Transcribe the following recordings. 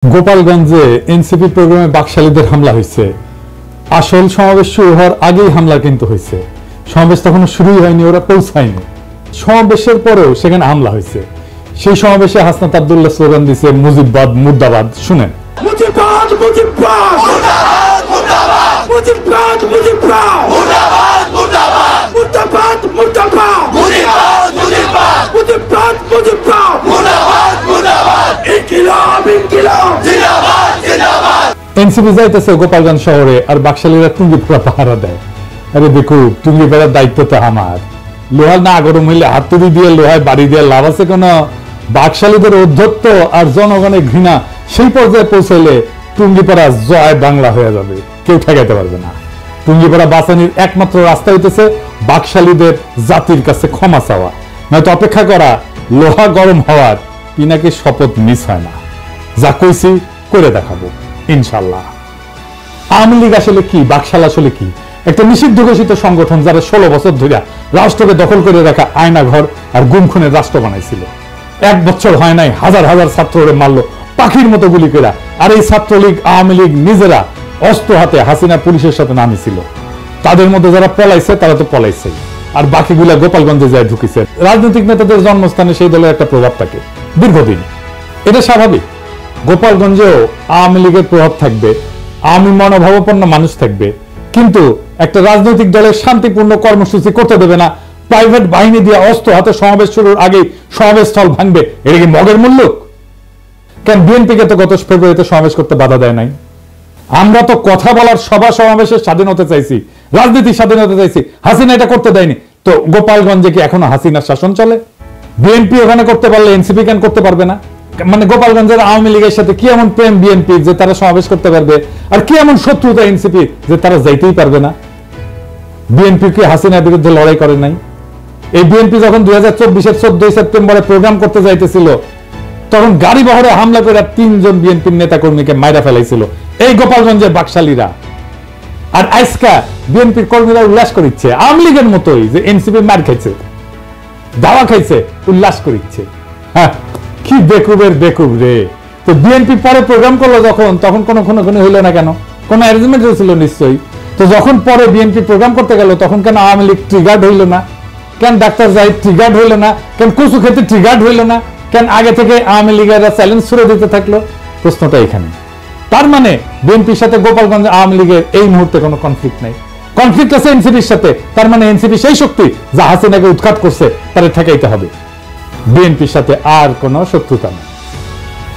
গোপালগঞ্জে এনসিপি প্রোগ্রামে বাকশালীদের হামলা হয়েছে। আসল সমাবেশ শুরু হওয়ার আগেই হামলা কিন্তু হয়েছে। সমাবেশ তখনো শুরুই হয়নি, ওরা পৌঁছায়নি। সমাবেশের পরেও সেখানে হামলা হয়েছে। সেই সমাবেশে হাসনাত আব্দুল্লাহ স্লোগান দিয়েছে মুজিববাদ মুর্দাবাদ। শুনেন, মুজিববাদ মুজিববাদ মুর্দাবাদ মুর্দাবাদ মুজিববাদ মুজিববাদ মুর্দাবাদ মুর্দাবাদ মুর্দাবাদ মুর্দাবাদ মুজিববাদ মুজিববাদ মুজিববাদ মুজিববাদ মুর্দাবাদ মুর্দাবাদ ইনকিলাব ইনকিলাব জিন্দাবাদ জিন্দাবাদ। এনসিপি যাইতেছে গোপালগঞ্জ শহরে, আর বাকশালীরা টুঙ্গিপাড়া পাহারা দেয়। আরে দেখো, টুঙ্গিপাড়ার দায়িত্ব তো আমার। লোহা না গরম হইলে হাতুড়ি দিয়ে লোহায় বাড়ি দিয়ে লাভ আছে কোন? বাকশালীদের অধ্যত্ব আর জনগণের ঘৃণা সেই পর্যায়ে পৌঁছাইলে টুঙ্গিপাড়া জয় বাংলা হয়ে যাবে, কেউ ঠেকাইতে পারবে না। টুঙ্গিপাড়া বাঁচানির একমাত্র রাস্তা হইতেছে বাকশালীদের জাতির কাছে ক্ষমা চাওয়া, নয়তো অপেক্ষা করা লোহা গরম হওয়ার পিনাকে শপথ মিস হয় না। যা কইছি করে দেখাবো ইনশাল্লাহ। আওয়ামী লীগ আসলে কি, বাকশাল আসলে কি? একটা নিষিদ্ধ ঘোষিত সংগঠন যারা 16 বছর ধরে রাষ্ট্রকে দখল করে রাখা আয়না ঘর আর গুম খুনের রাষ্ট্র বানাইছিল। 1 বছর হয় নাই হাজার হাজার ছাত্ররে মারলো পাখির মতো গুলি করে। আর এই ছাত্রলীগ আওয়ামী লীগ নিজেরা অস্ত্র হাতে হাসিনা পুলিশের সাথে নামিছিল। তাদের মধ্যে যারা পলাইছে তারা তো পলাইছে, আর বাকিগুলা গোপালগঞ্জে যায় ঢুকিছে। রাজনৈতিক নেতাদের জন্মস্থানে সেই দলের একটা প্রভাব থাকে দীর্ঘদিন, এটা স্বাভাবিক। গোপালগঞ্জেও আওয়ামী লীগের প্রভাব থাকবে, আওয়ামী মনোভাবাপন্ন মানুষ থাকবে, কিন্তু একটা রাজনৈতিক দলের শান্তিপূর্ণ কর্মসূচি করতে দেবে না। প্রাইভেট বাহিনী দিয়ে অস্ত্র হাতে সমাবেশ শুরুর আগেই সমাবেশ স্থল ভাঙবে, এটা কি মগের মূল্য? কেন বিএনপিকে তো গত ফেব্রুয়ারিতে সমাবেশ করতে বাধা দেয় নাই? আমরা তো কথা বলার সভা সমাবেশের স্বাধীনতা চাইছি, রাজনীতির স্বাধীনতা চাইছি, হাসিনা এটা করতে দেয়নি। তো গোপালগঞ্জে কি এখনো হাসিনার শাসন চলে? বিএনপি ওখানে করতে পারলে এনসিপি কেন করতে পারবে না? মানে গোপালগঞ্জের আওয়ামী লীগের সাথে কি এমন প্রেম বিএনপি যে তারা সমাবেশ করতে পারবে, আর কি এমন শত্রুতা এনসিপি যে তারা যাইতেই পারবে না? বিএনপি কি হাসিনার বিরুদ্ধে লড়াই করে নাই? এই বিএনপি যখন 2024-এর 14 সেপ্টেম্বরে প্রোগ্রাম করতে যাইতেছিল, তখন গাড়ি বহরে হামলা করে 3 জন বিএনপির নেতা কর্মীকে মাইরা ফেলাইছিল এই গোপালগঞ্জের বাকশালীরা। আর আজকা বিএনপির কর্মীরা উল্লাস করিচ্ছে আওয়ামী লীগের মতোই, যে এনসিপি মার খাইছে, দাওয়া খাইছে, উল্লাস করিচ্ছে। হ্যাঁ, কি বেকুবের বেকুব রে। তো বিএনপি পরে প্রোগ্রাম করলো যখন, তখন কোনো হইল না কেন? কোনো অ্যারেঞ্জমেন্ট হয়েছিল নিশ্চয়ই। তো যখন পরে বিএনপি প্রোগ্রাম করতে গেল, তখন কেন আওয়ামী লীগ ট্রিগার্ড হইল না? কেন ডাক্তার জাহিদ ট্রিগার্ড হইল না? কেন কচু খেতে ট্রিগার্ড হইল না? কেন আগে থেকে আওয়ামী লীগের চ্যালেঞ্জ ছুড়ে দিতে থাকলো? প্রশ্নটা এখানে। তার মানে বিএনপির সাথে গোপালগঞ্জ আওয়ামী লীগের এই মুহূর্তে কোনো কনফ্লিক্ট নাই, কনফ্লিক্ট আছে এনসিপির সাথে। তার মানে এনসিপি সেই শক্তি যা হাসিনাকে উৎখাত করছে, তারে ঠেকাইতে হবে। বিএনপির সাথে আর কোনো শত্রুতা নেই।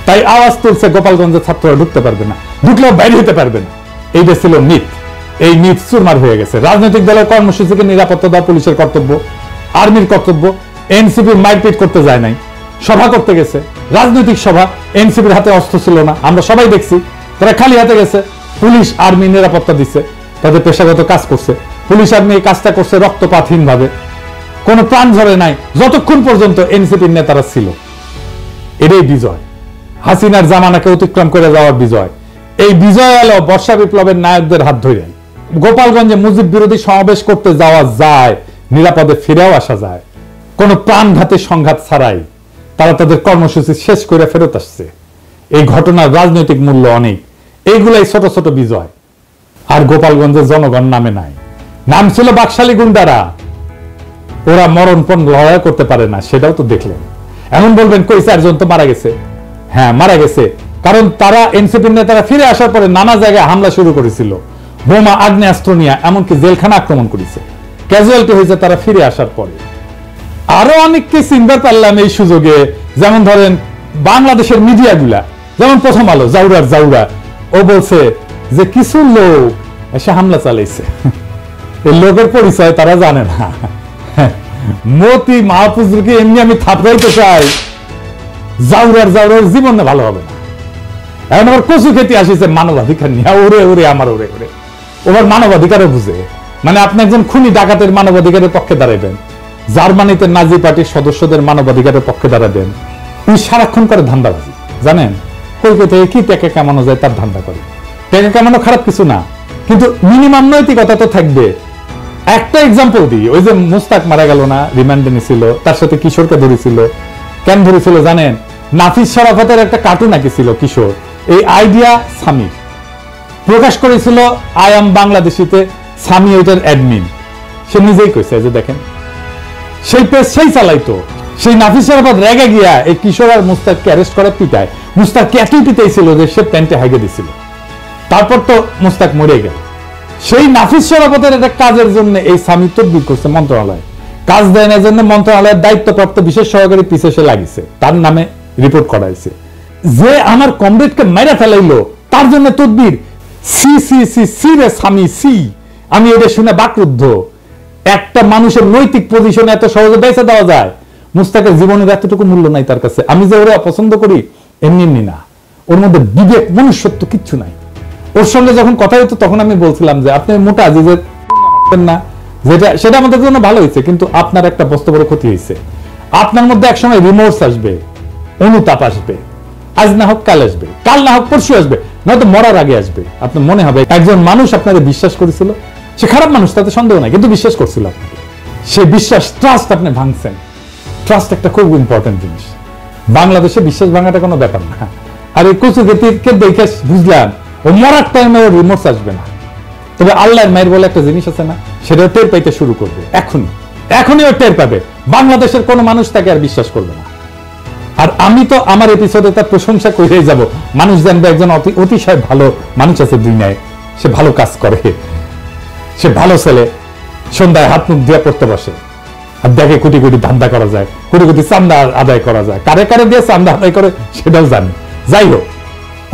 তাই আওয়াজ তুলছে গোপালগঞ্জের ছাত্ররা ঢুকতে পারবে না, ঢুকলেও বাইরে হতে পারবে না। এইটা ছিল মিথ। এই মিথ চুরমার হয়ে গেছে। রাজনৈতিক দলের কর্মসূচিকে নিরাপত্তা দেওয়া পুলিশের কর্তব্য, আর্মির কর্তব্য। এনসিপি মারপিট করতে যায় নাই, সভা করতে গেছে, রাজনৈতিক সভা। এনসিপির হাতে অস্ত্র ছিল না, আমরা সবাই দেখছি। তারা খালি হাতে গেছে, পুলিশ আর্মি নিরাপত্তা দিচ্ছে, তাদের পেশাগত কাজ করছে। পুলিশ আর্মি এই কাজটা করছে রক্তপাতহীন ভাবে, কোনো প্রাণ ঝরে নাই, যতক্ষণ পর্যন্ত এনসিপির নেতারা ছিল। এটাই বিজয়, হাসিনার জামানাকে অতিক্রম করে যাওয়ার বিজয়। এই বিজয় এলো বর্ষা বিপ্লবের নায়কদের হাত ধরে। গোপালগঞ্জে মুজিব বিরোধী সমাবেশ করতে যাওয়া যায়, নিরাপদে ফিরেও আসা যায়, কোনো প্রাণঘাতী সংঘাত ছাড়াই। তারা তাদের কর্মসূচি শেষ করে ফেরত আসছে। এই ঘটনার রাজনৈতিক মূল্য অনেক। এইগুলাই ছোট ছোট বিজয়। আর গোপালগঞ্জের জনগণ নামে নাই, নাম ছিল বাকশালী গুন্ডারা। ওরা মরণপণ লড়াই করতে পারে না, সেটাও তো দেখলেন। এমন বলবেন কই 4 জন তো মারা গেছে? হ্যাঁ, মারা গেছে, কারণ তারা এনসিপির নেতারা ফিরে আসার পরে নানা জায়গায় হামলা শুরু করেছিল, বোমা আগ্নেয়াস্ত্র নিয়ে, এমনকি জেলখানা আক্রমণ করেছে। ক্যাজুয়ালিটি হয়েছে তারা ফিরে আসার পরে। আরো অনেককে চিনতে পারলাম এই সুযোগে। যেমন ধরেন বাংলাদেশের মিডিয়াগুলা, যেমন প্রথম আলো, জাউরা, ও বলছে যে কিছু লোক এসে হামলা চালাইছে। এই লোকের পরিচয় তারা জানে না। মতি মাহফুজকে এমনি আমি থাপড়াইতে চাই, জাউরার জীবন ভালো হবে না। এখন আবার কচু খেতে আসিছে মানবাধিকার নিয়ে, ওরে আমার ওরে ওবার মানবাধিকারও বুঝে। মানে আপনি একজন খুনি ডাকাতের মানবাধিকারের পক্ষে দাঁড়াবেন, জার্মানিতে নাজি পার্টির সদস্যদের মানবাধিকারের পক্ষে দাঁড়াবেন। উনি সারাক্ষণ করে ধান্দাবাজি, জানেন? কই থেকে কি টাকা কামানো যায় তার ধান্দা করে। টাকা কামানো খারাপ কিছু না, কিন্তু মিনিমাম নৈতিকতা তো থাকবে। একটা এক্সাম্পল দিই, ওই যে মুস্তাক মারা গেল না, রিমান্ডে নিছিল, তার সাথে কিশোরকে ধরেছিল। কেন ধরেছিল জানেন? নাফিস শরাফতের একটা কার্টুন আঁকিছিল কিশোর, এই আইডিয়া সামি প্রকাশ করেছিল আই এম বাংলাদেশিতে। সামি ওইটার অ্যাডমিন, সে নিজেই কইছে যে দেখেন সেই পেজ সেই চালাইতো। সেই নাফিস শরাফত রেগে গিয়া এই কিশোর আর মুস্তাককে অ্যারেস্ট করে পিটায়। মুস্তাককে এতই পিটাইছিল যে সে প্যান্টে হাইগে দিছিল। তারপর তো মুস্তাক মরে গেল। সেই নাফিস শরাফতের একটা কাজের জন্য এই সামি তদবির করছে মন্ত্রণালয়, কাজ দেয় না জন্য মন্ত্রণালয়ের দায়িত্বপ্রাপ্ত বিশেষ সহকারী পিছে সে লাগিছে, তার নামে রিপোর্ট করাইছে। যে আমার কমরেডকে মেরে ফেলাইলো তার জন্য তদবির। সি সি সি সি রে সামি সি। আমি এটা শুনে বাকরুদ্ধ। একটা মানুষের নৈতিক পজিশনে এত সহজে বেঁচে দেওয়া যায়? মুস্তাকের জীবনের এতটুকু মূল্য নাই তার কাছে। আমি যে ওরা পছন্দ করি এমনি এমনি না, ওর মধ্যে বিবেক মনুষ্যত্ব কিচ্ছু নাই। ওর সঙ্গে যখন কথা হতো তখন আমি বলছিলাম যে আপনি মোটা আজিজের না, যেটা সেটা আমাদের জন্য ভালো হয়েছে, কিন্তু আপনার একটা বস্তু বড় ক্ষতি হয়েছে। আপনার মধ্যে একসময় রিমোর্স আসবে, অনুতাপ আসবে। আজ না হোক কাল আসবে, কাল না হোক পরশু আসবে, নয়তো মরার আগে আসবে। আপনার মনে হবে একজন মানুষ আপনাকে বিশ্বাস করেছিল, সে খারাপ মানুষ তাতে সন্দেহ নাই, কিন্তু বিশ্বাস করছিল আপনাকে। সে বিশ্বাস, ট্রাস্ট আপনি ভাঙছেন। ট্রাস্ট একটা খুব ইম্পর্টেন্ট জিনিস। বাংলাদেশে বিশ্বাস ভাঙাটা কোনো ব্যাপার না। আর এই কচুকে দেখে বুঝলাম ও মরার টাইমে ওর রিমোর্স আসবে না। তবে আল্লাহর মায়ের বলে একটা জিনিস আছে না, সেটা টের পাইতে শুরু করবে এখনই ও টের পাবে। বাংলাদেশের কোনো মানুষ তাকে আর বিশ্বাস করবে না। আর আমি তো আমার এপিসোডে তার প্রশংসা করেই যাব। মানুষ জানবে একজন অতিশয় ভালো মানুষ আছে দুনিয়ায়, সে ভালো কাজ করে, সে ভালো ছেলে। সন্ধ্যায় হাত মুখ দিয়ে পড়তে বসে আর দেখে কোটি কোটি ধান্দা করা যায়, কোটি কোটি চান্দা আদায় করা যায়। কারে কারে দিয়ে চান্দা আদায় করে সেটাও জানি। যাই হোক,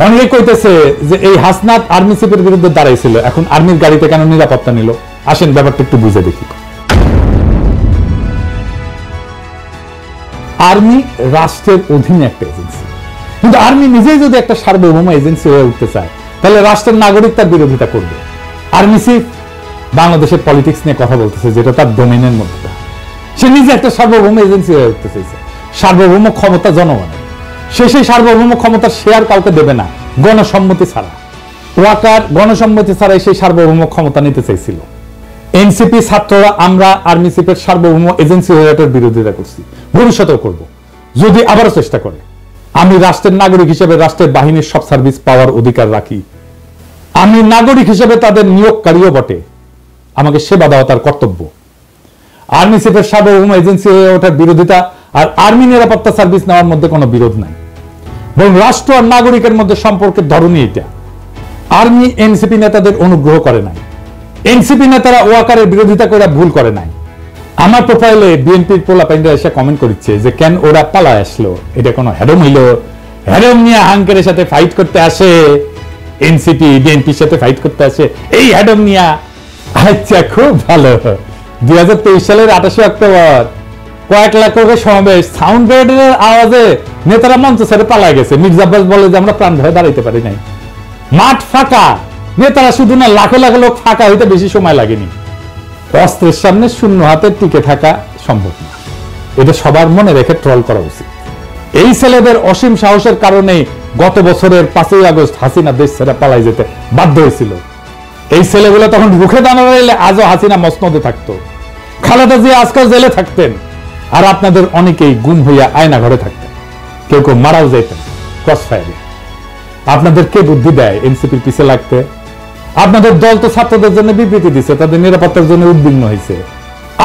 অনেকে কইতেছে যে এই হাসনাত আর্মি চিফের বিরুদ্ধে দাঁড়াইছিল, এখন আর্মির গাড়িতে কেন নিরাপত্তা নিল? আসেন ব্যাপারটা একটু বুঝে দেখি। আর্মি রাষ্ট্রের অধীনে একটা এজেন্সি, কিন্তু আর্মি নিজেই যদি একটা সার্বভৌম এজেন্সি হয়ে উঠতে চায় তাহলে রাষ্ট্রের নাগরিক তার বিরোধিতা করবে। আর্মি চিফ বাংলাদেশের পলিটিক্স নিয়ে কথা বলতেছে, যেটা তার ডোমেনের মধ্যে। সে নিজে একটা সার্বভৌম এজেন্সি হয়ে উঠতে চাইছে। সার্বভৌম ক্ষমতা জনগণের, সে সেই সার্বভৌম ক্ষমতার শেয়ার কাউকে দেবে না গণসম্মতি ছাড়া। ওয়াকার গণসম্মতি ছাড়াই সেই সার্বভৌম ক্ষমতা নিতে চাইছিল। এনসিপি ছাত্ররা আমরা আর্মি চিফের সার্বভৌম এজেন্সি হয়ে এটার বিরোধিতা করছি, ভবিষ্যতেও করব যদি আবারও চেষ্টা করে। আমি রাষ্ট্রের নাগরিক হিসেবে রাষ্ট্রের বাহিনীর সব সার্ভিস পাওয়ার অধিকার রাখি। আমি নাগরিক হিসেবে তাদের নিয়োগকারীও বটে, আমাকে সেবা দেওয়া তার কর্তব্য। আর্মি চিফের সার্বভৌম এজেন্সি হয়ে ওঠার বিরোধিতা আর আর্মি নিরাপত্তা সার্ভিস নেওয়ার মধ্যে কোনো বিরোধ নাই, বরং রাষ্ট্র আর নাগরিকের মধ্যে সম্পর্কের ধরনই এটা। আর্মি এনসিপি নেতাদের অনুগ্রহ করে নাই, এনসিপি নেতারা ওয়াকারের বিরোধিতা করে ভুল করে নাই। আমার প্রোফাইলে বিএনপির পোলাপাইনরা এসে কমেন্ট করছে যে কেন ওরা পালায় আসলো, এটা কোনো হ্যাডম হইল? হ্যাডম নিয়ে হাঙ্কের সাথে ফাইট করতে আসে, এনসিপি বিএনপির সাথে ফাইট করতে আসে এই হ্যাডম নিয়ে। আচ্ছা, খুব ভালো। 2023 সালের 28 অক্টোবর কয়েক লাখ লোকের সমাবেশ, সাউন্ড গ্রেডের আওয়াজে নেতারা মঞ্চ ছেড়ে পালায় গেছে। মির্জা আব্বাস বলে যে আমরা প্রাণ ভয়ে দাঁড়াইতে পারি নাই। মাঠ ফাঁকা, নেতারা শুধু না লাখো লাখো লোক ফাঁকা হইতে বেশি সময় লাগেনি। অস্ত্রের সামনে শূন্য হাতে টিকে থাকা সম্ভব না, এটা সবার মনে রেখে ট্রল করা উচিত। এই ছেলেদের অসীম সাহসের কারণে গত বছরের 5ই আগস্ট হাসিনা দেশ ছেড়ে পালাই যেতে বাধ্য হয়েছিল। এই ছেলেগুলো তখন রুখে দাঁড়ালে আজও হাসিনা মসনদে থাকতো, খালেদা জিয়া আজকাল জেলে থাকতেন, আর আপনাদের অনেকেই গুম হইয়া আয়না ঘরে থাকতেন, কেউ কেউ মারাও যেতেন ক্রস ফায়ারে। আপনাদের কে বুদ্ধি দেয় এনসিপির পিছে লাগতে? আপনাদের দল তো ছাত্রদের জন্য বিবৃতি দিচ্ছে, তাদের নিরাপত্তার জন্য উদ্বিগ্ন হয়েছে।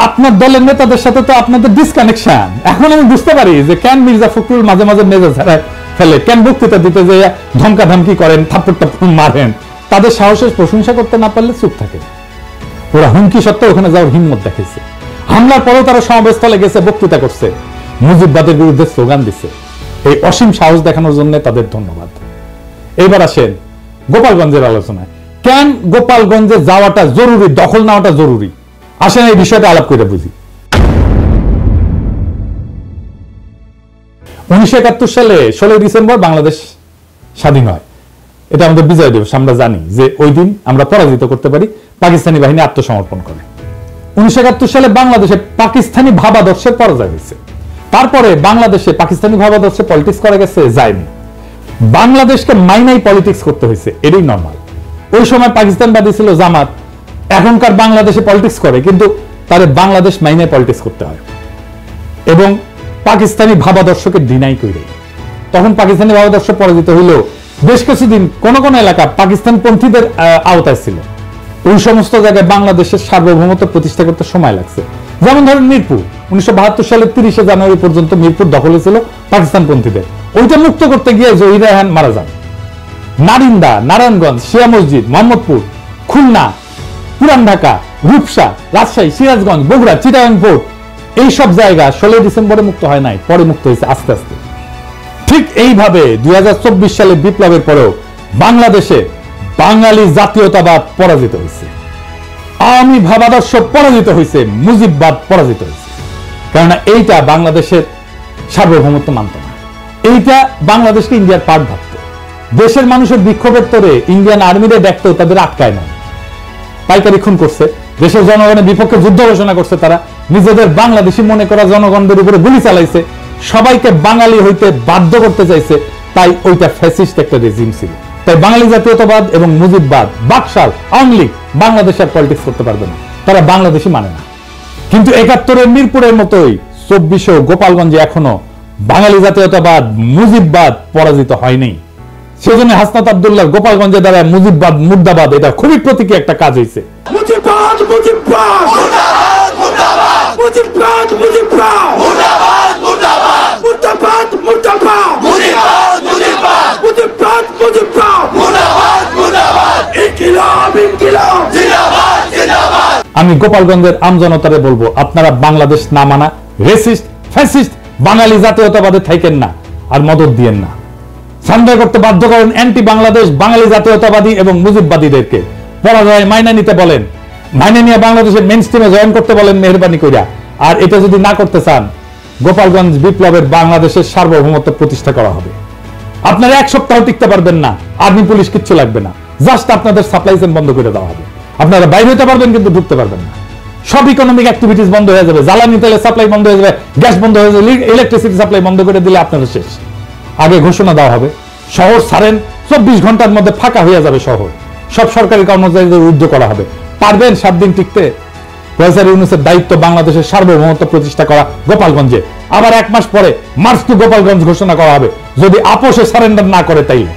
আপনার দলের নেতাদের সাথে তো আপনাদের ডিসকানেকশন। এখন আমি বুঝতে পারি যে কেন মির্জা ফখরুল মাঝে মাঝে মেজাজ হারায় ফেলে, কেন বক্তৃতা দিতে যে ধমকা ধমকি করেন, থাপ্পড় টাপ্পড় মারেন। তাদের সাহসের প্রশংসা করতে না পারলে চুপ থাকে। ওরা হুমকি সত্ত্বেও ওখানে যাওয়ার হিম্মত দেখাইছে। হামলার পরেও তারা সমাবেশস্থলে গেছে, বক্তৃতা করছে, মুজিববাদের বিরুদ্ধে স্লোগান দিছে। এই অসীম সাহস দেখানোর জন্য তাদের ধন্যবাদ। এবার আসেন গোপালগঞ্জের আলোচনায়। কেন গোপালগঞ্জে যাওয়াটা জরুরি, দখল নেওয়াটা জরুরি? আসেন এই বিষয়টা আলাপ করে বুঝি। 1971 সালে 16 ডিসেম্বর বাংলাদেশ স্বাধীন হয়। এটা আমাদের বিজয় দিবস। আমরা জানি যে ওই দিন আমরা পরাজিত করতে পারি, পাকিস্তানি বাহিনী আত্মসমর্পণ করে। 1971 সালে বাংলাদেশে পাকিস্তানি ভাবাদর্শের পরাজয় হয়েছে। তারপরে বাংলাদেশে পাকিস্তানি ভাবাদর্শে পলিটিক্স করা গেছে, যায়নি। বাংলাদেশকে মাইনাই পলিটিক্স করতে হয়েছে, এটাই নর্মাল। ওই সময় পাকিস্তানবাদী ছিল জামাত, এখনকার বাংলাদেশে পলিটিক্স করে, কিন্তু তারে বাংলাদেশ মাইনাই পলিটিক্স করতে হয় এবং পাকিস্তানি ভাবাদর্শকে ডিনাই করে। তখন পাকিস্তানি ভাবাদর্শ পরাজিত হইলেও বেশ কিছুদিন কোন কোন এলাকা পাকিস্তান পন্থীদের আওতায় ছিল। ওই সমস্ত জায়গায় বাংলাদেশের সার্বভৌমত্ব প্রতিষ্ঠা করতে সময় লাগছে। যেমন ধরেন মিরপুর 1972 সালের 30 জানুয়ারি পর্যন্ত মিরপুর দখলে ছিল পাকিস্তান পন্থীদের। ওইটা মুক্ত করতে গিয়ে জহির রায়হান মারা যান। নারিন্দা, নারায়ণগঞ্জ, শিয়া মসজিদ, মোহাম্মদপুর, খুলনা, পুরান ঢাকা, রূপসা, রাজশাহী, সিরাজগঞ্জ, বগুড়া, চিটাগাং পোর্ট, এইসব জায়গা 16 ডিসেম্বরে মুক্ত হয় নাই, পরে মুক্ত হয়েছে আস্তে আস্তে। ঠিক এইভাবে 2024 সালে বিপ্লবের পরেও বাংলাদেশে বাঙালি জাতীয়তাবাদ পরাজিত হয়েছে, আওয়ামী ভাবাদর্শ পরাজিত হয়েছে, মুজিববাদ পরাজিত হয়েছে। কেননা এইটা বাংলাদেশের সার্বভৌমত্ব মানত না, এইটা বাংলাদেশকে ইন্ডিয়ার পার্ট ভাবত। দেশের মানুষের বিক্ষোভের তোরে ইন্ডিয়ান আর্মিরে দেখতেও তাদের আটকায় না, পাইকারি খুন করছে, দেশের জনগণের বিপক্ষে যুদ্ধ ঘোষণা করছে, তারা নিজেদের বাংলাদেশি মনে করা জনগণদের উপরে গুলি চালাইছে, সবাইকে বাঙালি হইতে বাধ্য করতে চাইছে। তাই ওইটা ফ্যাসিস্ট একটা রেজিম ছিল। তাই বাঙালি জাতীয়তাবাদ এবং মুজিববাদ, বাকশাল, আওয়ামী লীগ বাংলাদেশে আর পলিটিক্স করতে পারবে না, তারা বাংলাদেশি মানে না। কিন্তু 71-এর মিরপুরের মতোই 24 গোপালগঞ্জে এখনো বাঙালি জাতীয়তাবাদ, মুজিববাদ পরাজিত হয়নি। সেজন্য হাসনাত আব্দুল্লাহ গোপালগঞ্জে দ্বারা মুজিববাদ, মুর্দাবাদ, এটা খুবই প্রতীকী একটা কাজ হয়েছে। মুজিববাদ, মুজিববাদ, মুর্দাবাদ, মুর্দাবাদ, মুজিববাদ, মুজিববাদ, মুর্দাবাদ, মুর্দাবাদ, মুর্দাবাদ, মুর্দাবাদ, মুজিববাদ, মুজিববাদ, মুজিববাদ, মুজিববাদ, মুর্দাবাদ, মুর্দাবাদ, ইনকিলাব, ইনকিলাব, জিন্দাবাদ, জিন্দাবাদ। আমি গোপালগঞ্জের আমজনতারে বলবো, আপনারা বাংলাদেশ না মানা রেসিস্ট, ফ্যাসিস্ট বাঙালি জাতীয়তাবাদে থাকেন না, আর মদত দিয়েন না। সান্ডার করতে বাধ্য করেন অ্যান্টি বাংলাদেশ বাঙালি জাতীয়তাবাদী এবং মুজিববাদীদেরকে। পরাজয় মাইনা নিতে বলেন, মাইনা নিয়ে বাংলাদেশের মেইন স্ট্রিমে জয়েন করতে বলেন মেহেরবানি কইরা। আর এটা যদি না করতে চান, গোপালগঞ্জ বিপ্লবের বাংলাদেশের সার্বভৌমত্ব প্রতিষ্ঠা করা হবে। আপনারা এক সপ্তাহ টিকতে পারবেন না, আর্মি পুলিশ কিচ্ছু লাগবে না, জাস্ট আপনাদের সাপ্লাই চেইন বন্ধ করে দেওয়া হবে। আপনারা বাইরে হতে পারবেন কিন্তু ঢুকতে পারবেন না। সব ইকোনমিক অ্যাক্টিভিটিস বন্ধ হয়ে যাবে, জ্বালানি তেলের সাপ্লাই বন্ধ হয়ে যাবে, গ্যাস বন্ধ হয়ে যাবে, ইলেকট্রিসিটি সাপ্লাই বন্ধ করে দিলে আপনারা শেষ। আগে ঘোষণা দেওয়া হবে, শহর ছাড়েন, 24 ঘন্টার মধ্যে ফাঁকা হয়ে যাবে শহর, সব সরকারি কর্মচারীদের রুদ্ধ করা হবে। পারবেন 7 দিন টিকতে? প্রফেসর ইউনূসের দায়িত্ব বাংলাদেশের সার্বভৌমত্ব প্রতিষ্ঠা করা গোপালগঞ্জে। আবার 1 মাস পরে মার্চ টু গোপালগঞ্জ ঘোষণা করা হবে, যদি আপোষে সারেন্ডার না করে তাইলে।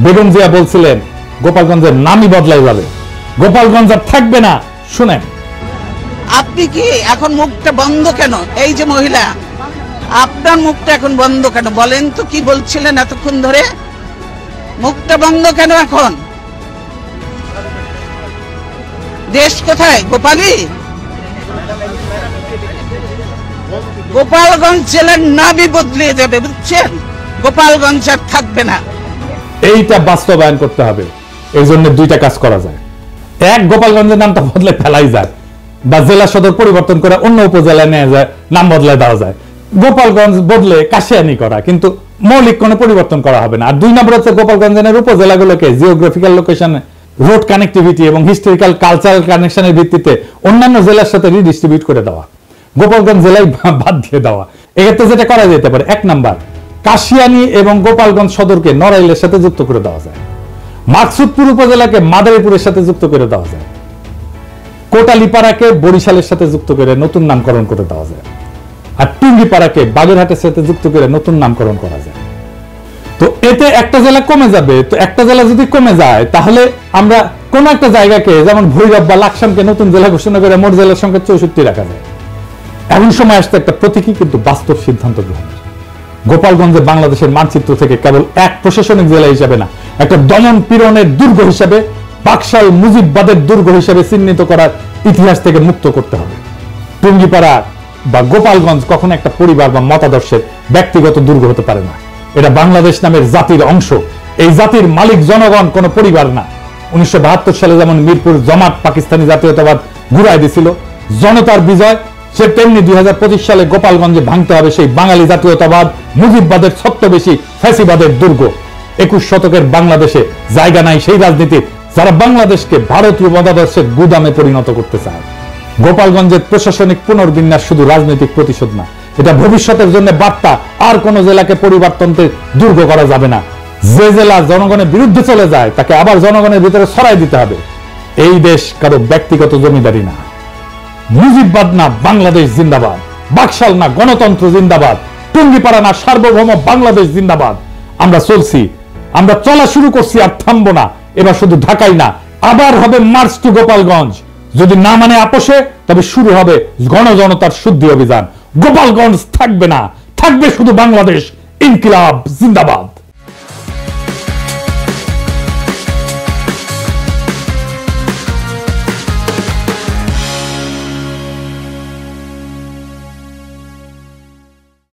বেগম জিয়া বলছিলেন গোপালগঞ্জের নামই বদলাই যাবে, গোপালগঞ্জ আর থাকবে না। শুনেন, আপনি কি এখন মুখটা বন্ধ কেন? এই যে মহিলা, আপনার মুখটা এখন বন্ধ কেন বলেন তো? কি বলছিলেন এতক্ষণ ধরে? মুখটা বন্ধ কেন এখন? দেশ কোথায়? গোপালী? গোপালগঞ্জ জেলার নামই বদলে যাবে, বুঝছেন? গোপালগঞ্জ আর থাকবে না। এইটা বাস্তবায়ন করতে হবে। এই জন্য 2টা কাজ করা যায়। এক, গোপালগঞ্জের নামটা বদলে ফেলাই যায়, বা জেলা সদর পরিবর্তন করে অন্য উপজেলায় নিয়ে যায়, নাম বদলে দেওয়া যায়। গোপালগঞ্জ বদলে কাশিয়ানি করা, কিন্তু মৌলিক কোনো পরিবর্তন করা হবে না। আর 2 নম্বর হচ্ছে গোপালগঞ্জের উপজেলাগুলোকে জিওগ্রাফিক্যাল লোকেশন, রোড কানেক্টিভিটি এবং হিস্টোরিক্যাল কালচারাল কানেকশনের ভিত্তিতে অন্যান্য জেলার সাথে রিডিস্ট্রিবিউট করে দেওয়া, গোপালগঞ্জ জেলায় বাদ দিয়ে দেওয়া। এক্ষেত্রে যেটা করা যেতে পারে, 1 নাম্বার, কাশিয়ানি এবং গোপালগঞ্জ সদরকে নড়াইলের সাথে যুক্ত করে দেওয়া যায়, মাকসুদপুর উপজেলাকে মাদারীপুরের সাথে যুক্ত করে দেওয়া যায়, কোটালীপাড়াকে বরিশালের সাথে যুক্ত করে নতুন নামকরণ করে দেওয়া যায়, আর টুঙ্গিপাড়াকে বাগেরহাটের সাথে যুক্ত করে নতুন নামকরণ করা যায়। তো এতে একটা জেলা কমে যাবে। তো একটা জেলা যদি কমে যায়, তাহলে আমরা কোন একটা জায়গাকে, যেমন ভৈরব বা লাকসামকে নতুন জেলা ঘোষণা করে মোট জেলার সংখ্যা 64 রাখা যায়। এমন সময় আসতে একটা প্রতীকী কিন্তু বাস্তব সিদ্ধান্ত গ্রহণের। গোপালগঞ্জে বাংলাদেশের মানচিত্র থেকে কেবল এক প্রশাসনিক জেলা হিসেবে না, একটা দমন পীড়নের দুর্গ হিসেবে, বাকশাল মুজিববাদের দুর্গ হিসেবে চিহ্নিত করার ইতিহাস থেকে মুক্ত করতে হবে। টুঙ্গিপাড়া বা গোপালগঞ্জ কখনো একটা পরিবার বা মতাদর্শের ব্যক্তিগত দুর্গ হতে পারে না। এটা বাংলাদেশ নামের জাতির অংশ। এই জাতির মালিক জনগণ, কোনো পরিবার না। 1972 সালে যেমন মিরপুর জমাত পাকিস্তানি জাতীয়তাবাদ ঘুরাই দিছিল, জনতার বিজয়, সে তেমনি 2025 সালে গোপালগঞ্জে ভাঙতে হবে সেই বাঙালি জাতীয়তাবাদ, মুজিববাদের ছত্রবেশী ফ্যাসিবাদের দুর্গ। 21 শতকের বাংলাদেশে জায়গা নাই সেই রাজনীতির যারা বাংলাদেশকে ভারতীয় মতাদর্শের গুদামে পরিণত করতে চায়। গোপালগঞ্জের প্রশাসনিক পুনর্বিন্যাস শুধু রাজনৈতিক প্রতিশোধ না, এটা ভবিষ্যতের জন্য বার্তা। আর কোন জেলাকে পরিবর্তনের দুর্গ করা যাবে না। যে জেলা জনগণের বিরুদ্ধে চলে যায়, তাকে আবার জনগণের ভিতরে ছড়াই দিতে হবে। এই দেশ কারো ব্যক্তিগত জমিদারি না। মুজিববাদ না বাংলাদেশ জিন্দাবাদ, বাকশাল না গণতন্ত্র জিন্দাবাদ, টুঙ্গিপাড়া না সার্বভৌম বাংলাদেশ জিন্দাবাদ। আমরা চলছি আমরা চলা শুরু করছি, আর থামবো না। এবার শুধু ঢাকাই না, আবার হবে মার্চ টু গোপালগঞ্জ। যদি না মানে আপোষে, তবে শুরু হবে গণজনতার শুদ্ধি অভিযান। গোপালগঞ্জ থাকবে না, থাকবে শুধু বাংলাদেশ। ইনকিলাব জিন্দাবাদ।